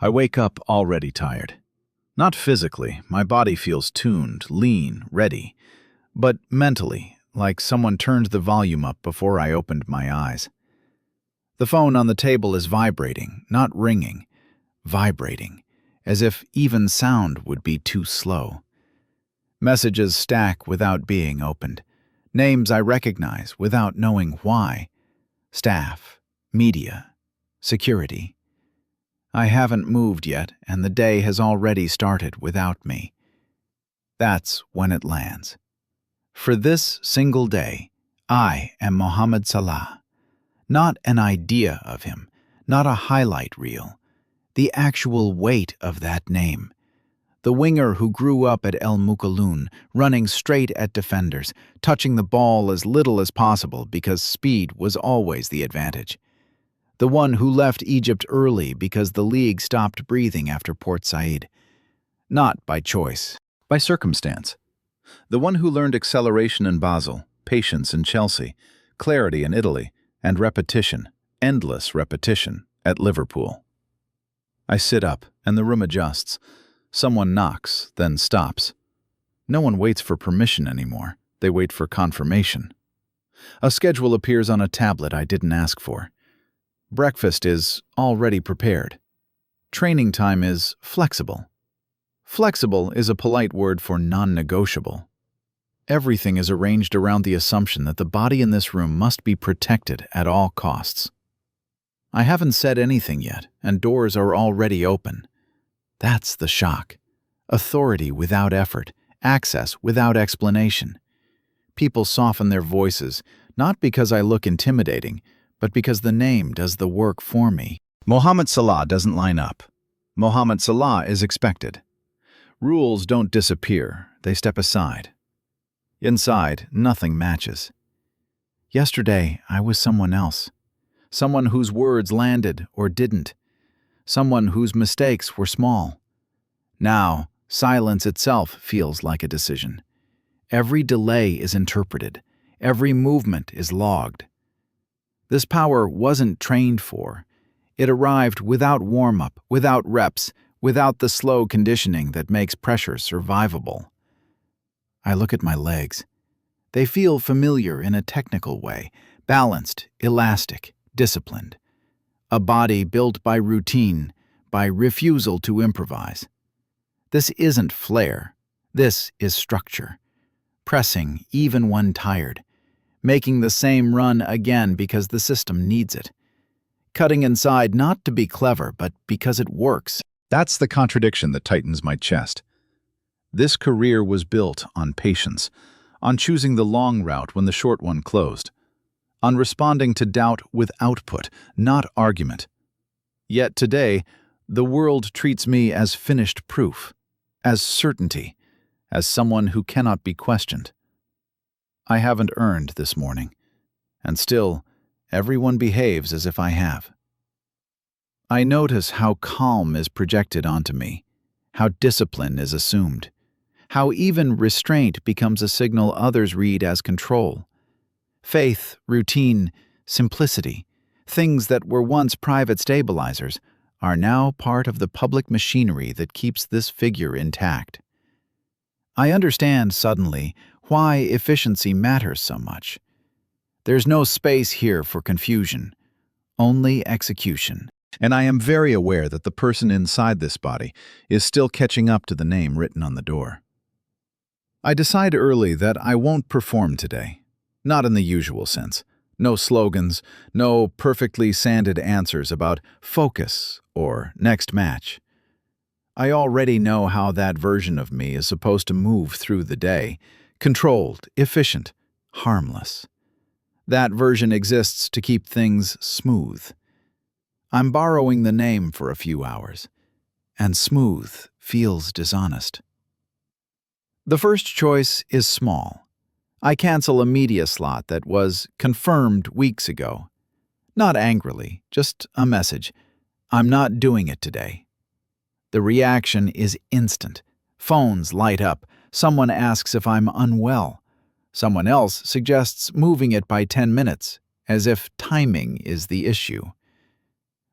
I wake up already tired. Not physically, my body feels tuned, lean, ready, but mentally, like someone turned the volume up before I opened my eyes. The phone on the table is vibrating, not ringing, vibrating, as if even sound would be too slow. Messages stack without being opened. Names I recognize without knowing why. Staff, media, security. I haven't moved yet, and the day has already started without me. That's when it lands. For this single day, I am Mohamed Salah. Not an idea of him, not a highlight reel. The actual weight of that name. The winger who grew up at El Mukaloon, running straight at defenders, touching the ball as little as possible because speed was always the advantage. The one who left Egypt early because the league stopped breathing after Port Said. Not by choice, by circumstance. The one who learned acceleration in Basel, patience in Chelsea, clarity in Italy, and repetition, endless repetition, at Liverpool. I sit up, and the room adjusts. Someone knocks, then stops. No one waits for permission anymore. They wait for confirmation. A schedule appears on a tablet I didn't ask for. Breakfast is already prepared. Training time is flexible. Flexible is a polite word for non-negotiable. Everything is arranged around the assumption that the body in this room must be protected at all costs. I haven't said anything yet, and doors are already open. That's the shock. Authority without effort, access without explanation. People soften their voices, not because I look intimidating, but because the name does the work for me. Mohamed Salah doesn't line up. Mohamed Salah is expected. Rules don't disappear, they step aside. Inside, nothing matches. Yesterday, I was someone else. Someone whose words landed or didn't. Someone whose mistakes were small. Now, silence itself feels like a decision. Every delay is interpreted. Every movement is logged. This power wasn't trained for. It arrived without warm-up, without reps, without the slow conditioning that makes pressure survivable. I look at my legs. They feel familiar in a technical way, balanced, elastic, disciplined. A body built by routine, by refusal to improvise. This isn't flair. This is structure. Pressing even when tired. Making the same run again because the system needs it. Cutting inside not to be clever, but because it works. That's the contradiction that tightens my chest. This career was built on patience, on choosing the long route when the short one closed, on responding to doubt with output, not argument. Yet today, the world treats me as finished proof, as certainty, as someone who cannot be questioned. I haven't earned this morning, and still, everyone behaves as if I have. I notice how calm is projected onto me, how discipline is assumed, how even restraint becomes a signal others read as control. Faith, routine, simplicity, things that were once private stabilizers, are now part of the public machinery that keeps this figure intact. I understand suddenly why efficiency matters so much. There's no space here for confusion, only execution. And I am very aware that the person inside this body is still catching up to the name written on the door. I decide early that I won't perform today, not in the usual sense. No slogans, no perfectly sanded answers about focus or next match. I already know how that version of me is supposed to move through the day, controlled, efficient, harmless. That version exists to keep things smooth. I'm borrowing the name for a few hours, and smooth feels dishonest. The first choice is small. I cancel a media slot that was confirmed weeks ago. Not angrily, just a message. I'm not doing it today. The reaction is instant. Phones light up. Someone asks if I'm unwell. Someone else suggests moving it by 10 minutes, as if timing is the issue.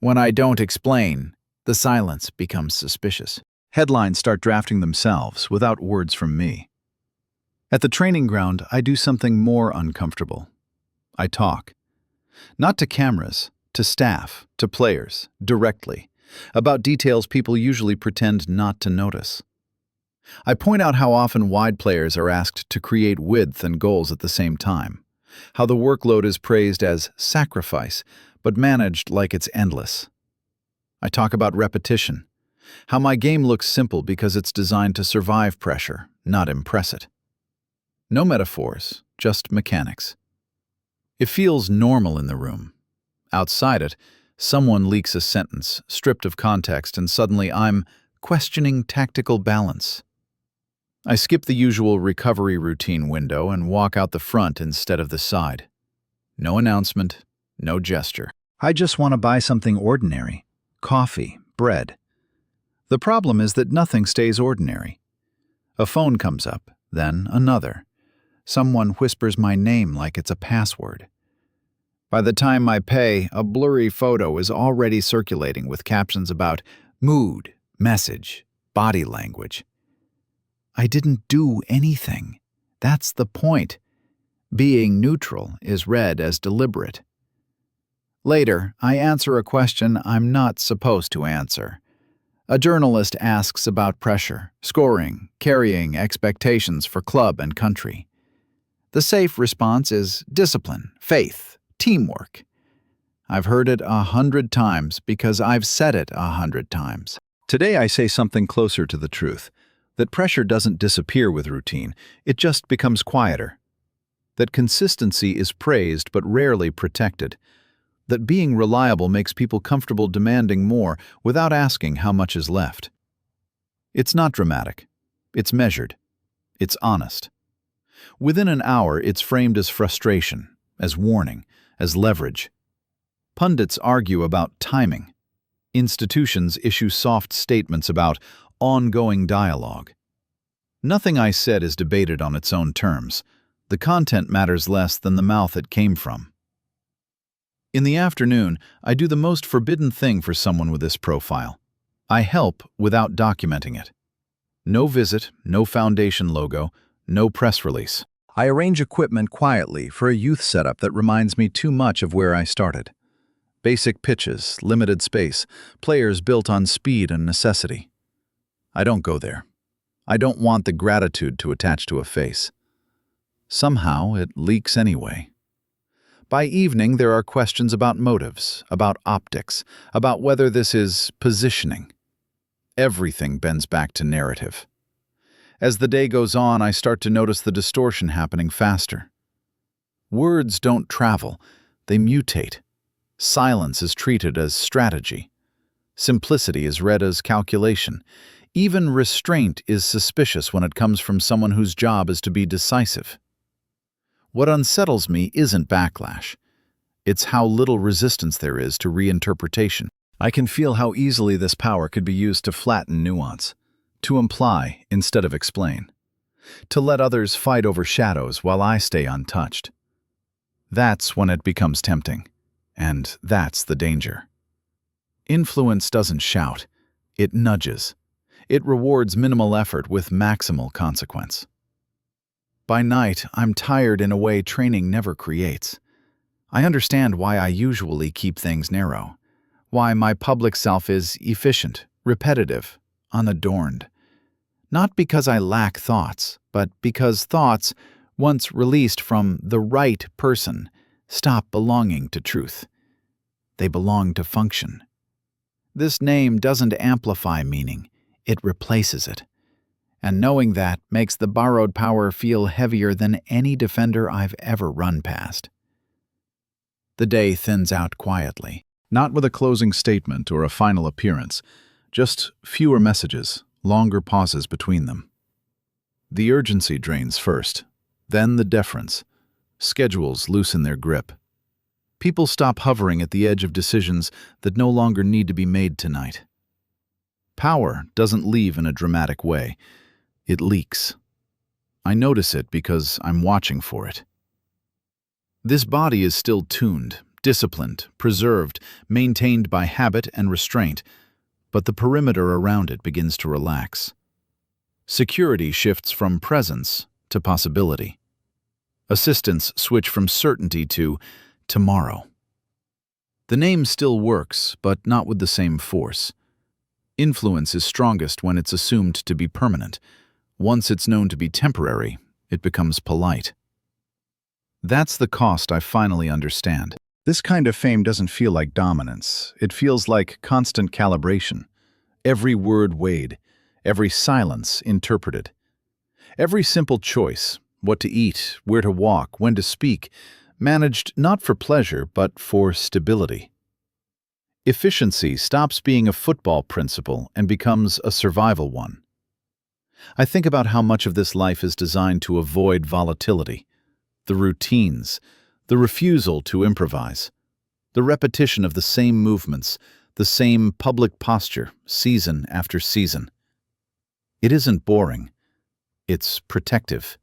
When I don't explain, The silence becomes suspicious. Headlines start drafting themselves without words from me. At the training ground, I do something more uncomfortable. I talk. Not to cameras, to staff, to players, directly, about details people usually pretend not to notice. I point out how often wide players are asked to create width and goals at the same time, how the workload is praised as sacrifice, but managed like it's endless. I talk about repetition, how my game looks simple because it's designed to survive pressure, not impress it. No metaphors, just mechanics. It feels normal in the room. Outside it, someone leaks a sentence, stripped of context, and suddenly I'm questioning tactical balance. I skip the usual recovery routine window and walk out the front instead of the side. No announcement, no gesture. I just want to buy something ordinary. Coffee, bread. The problem is that nothing stays ordinary. A phone comes up, then another. Someone whispers my name like it's a password. By the time I pay, a blurry photo is already circulating with captions about mood, message, body language. I didn't do anything. That's the point. Being neutral is read as deliberate. Later, I answer a question I'm not supposed to answer. A journalist asks about pressure, scoring, carrying expectations for club and country. The safe response is discipline, faith, teamwork. I've heard it 100 times because I've said it 100 times. Today I say something closer to the truth, that pressure doesn't disappear with routine, it just becomes quieter. That consistency is praised but rarely protected. That being reliable makes people comfortable demanding more without asking how much is left. It's not dramatic. It's measured. It's honest. Within an hour, it's framed as frustration, as warning, as leverage. Pundits argue about timing. Institutions issue soft statements about ongoing dialogue. Nothing I said is debated on its own terms. The content matters less than the mouth it came from. In the afternoon, I do the most forbidden thing for someone with this profile. I help without documenting it. No visit, no foundation logo, no press release. I arrange equipment quietly for a youth setup that reminds me too much of where I started. Basic pitches, limited space, players built on speed and necessity. I don't go there. I don't want the gratitude to attach to a face. Somehow it leaks anyway. By evening, there are questions about motives, about optics, about whether this is positioning. Everything bends back to narrative. As the day goes on, I start to notice the distortion happening faster. Words don't travel, they mutate. Silence is treated as strategy. Simplicity is read as calculation. Even restraint is suspicious when it comes from someone whose job is to be decisive. What unsettles me isn't backlash. It's how little resistance there is to reinterpretation. I can feel how easily this power could be used to flatten nuance, to imply instead of explain, to let others fight over shadows while I stay untouched. That's when it becomes tempting, and that's the danger. Influence doesn't shout, it nudges. It rewards minimal effort with maximal consequence. By night, I'm tired in a way training never creates. I understand why I usually keep things narrow, why my public self is efficient, repetitive, unadorned. Not because I lack thoughts, but because thoughts, once released from the right person, stop belonging to truth. They belong to function. This name doesn't amplify meaning, it replaces it. And knowing that makes the borrowed power feel heavier than any defender I've ever run past. The day thins out quietly, not with a closing statement or a final appearance, just fewer messages, longer pauses between them. The urgency drains first, then the deference. Schedules loosen their grip. People stop hovering at the edge of decisions that no longer need to be made tonight. Power doesn't leave in a dramatic way. It leaks. I notice it because I'm watching for it. This body is still tuned, disciplined, preserved, maintained by habit and restraint, but the perimeter around it begins to relax. Security shifts from presence to possibility. Assistants switch from certainty to tomorrow. The name still works, but not with the same force. Influence is strongest when it's assumed to be permanent. Once it's known to be temporary, it becomes polite. That's the cost I finally understand. This kind of fame doesn't feel like dominance. It feels like constant calibration. Every word weighed, every silence interpreted. Every simple choice, what to eat, where to walk, when to speak, managed not for pleasure but for stability. Efficiency stops being a football principle and becomes a survival one. I think about how much of this life is designed to avoid volatility, the routines, the refusal to improvise, the repetition of the same movements, the same public posture, season after season. It isn't boring. It's protective.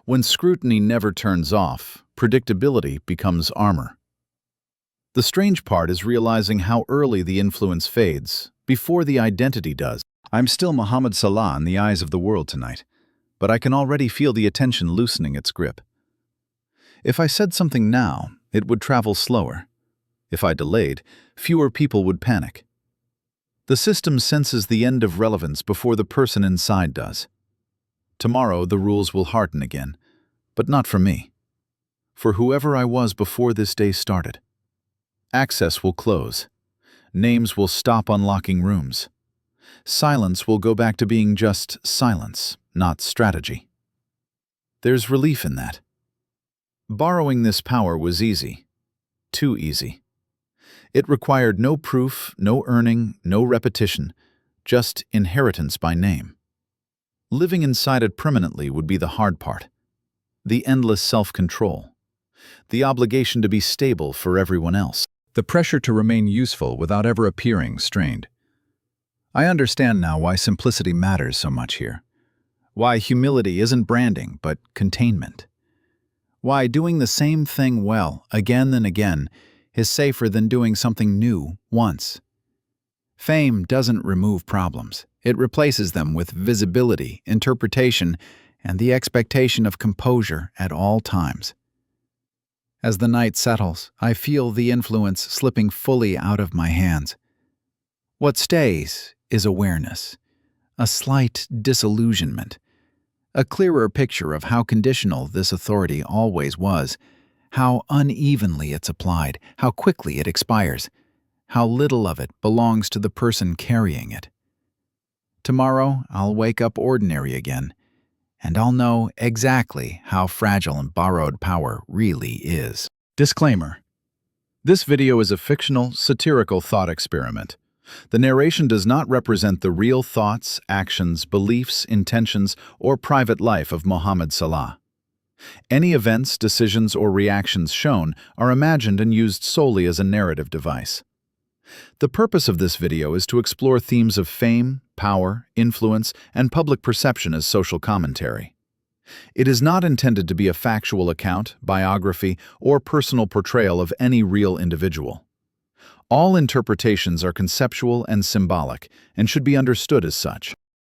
When scrutiny never turns off, predictability becomes armor. The strange part is realizing how early the influence fades, before the identity does. I'm still Mohamed Salah in the eyes of the world tonight, but I can already feel the attention loosening its grip. If I said something now, it would travel slower. If I delayed, fewer people would panic. The system senses the end of relevance before the person inside does. Tomorrow the rules will harden again, but not for me. For whoever I was before this day started. Access will close. Names will stop unlocking rooms. Silence will go back to being just silence, not strategy. There's relief in that. Borrowing this power was easy. Too easy. It required no proof, no earning, no repetition, just inheritance by name. Living inside it permanently would be the hard part. The endless self-control. The obligation to be stable for everyone else. The pressure to remain useful without ever appearing strained. I understand now why simplicity matters so much here. Why humility isn't branding, but containment. Why doing the same thing well, again and again, is safer than doing something new once. Fame doesn't remove problems. It replaces them with visibility, interpretation, and the expectation of composure at all times. As the night settles, I feel the influence slipping fully out of my hands. What stays is awareness, a slight disillusionment, a clearer picture of how conditional this authority always was, how unevenly it's applied, how quickly it expires, how little of it belongs to the person carrying it. Tomorrow, I'll wake up ordinary again, and I'll know exactly how fragile and borrowed power really is. Disclaimer. This video is a fictional, satirical thought experiment. The narration does not represent the real thoughts, actions, beliefs, intentions, or private life of Mohamed Salah. Any events, decisions, or reactions shown are imagined and used solely as a narrative device. The purpose of this video is to explore themes of fame, power, influence, and public perception as social commentary. It is not intended to be a factual account, biography, or personal portrayal of any real individual. All interpretations are conceptual and symbolic and should be understood as such.